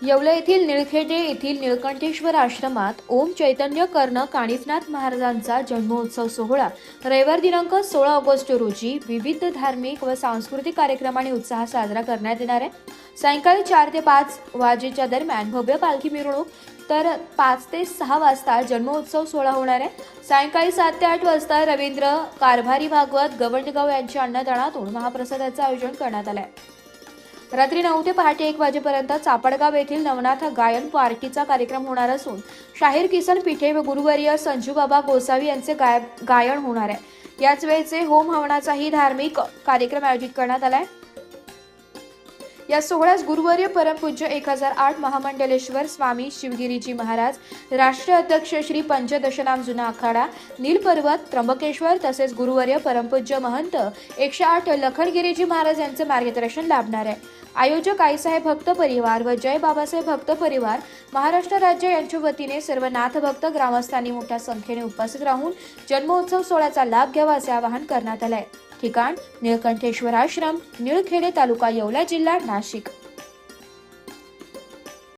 येवला येथील निळखेडे येथील निळकंठेश्वर आश्रमात ओम चैतन्य कर्ण कानिफनाथ महाराजांचा जन्मोत्सव सोहळा रविवार दिनांक 16 ऑगस्ट रोजी विविध धार्मिक व सांस्कृतिक कार्यक्रमांनी उत्साहात साजरा करण्यात येणार आहे। सायंकाळी 4 ते 5 वाजेच्या दरम्यान भव्य पालखी मिरवणूक तर 5 ते 6 वाजता जन्मोत्सव सोहळा होणार आहे। सायंकाळी 7 ते 8 वाजता रवींद्र कारभारी भागवत गवंडगाव यांच्या अन्नदानातून महाप्रसादाचे आयोजन करण्यात आले आहे। रात्री 9 ते पहाटे 1 वाजेपर्यंत चापडगाव येथील नवनाथ गायन पार्टीचा कार्यक्रम होणार असून शाहीर किसन पिठे व गुरुवर्य संजूबाबा गोसावी यांचे गायन होणार आहे। याच वेळेचे होम हवनाचाही धार्मिक कार्यक्रम आयोजित करण्यात आलाय। या सोहळ्यास गुरुवर्य परमपूज्य 1008 महामंडलेश्वर स्वामी शिवगिरीजी महाराज, राष्ट्रीय अध्यक्ष श्री पंचदशनाम जुना आखाडा नीलपर्वत त्र्यंबकेश्वर तसेच गुरुवर्य परमपूज्य महंत 108 लखनगिरीजी महाराज यांचे मार्गदर्शन लाभणार आहे। आयोजक आईसाहेब भक्त परिवार व जय बाबासाहेब भक्त परिवार महाराष्ट्र राज्य यांच्या वतीने सर्व नाथ भक्त ग्रामस्थांनी मोठ्या संख्येने उपस्थित राहून जन्मोत्सव सोहळ्याचा लाभ घ्यावा असे आवाहन करण्यात आले आहे। ठिकाण निळकंठेश्वर आश्रम, निळखेडे, तालुका येवला, जिल्हा नाशिक।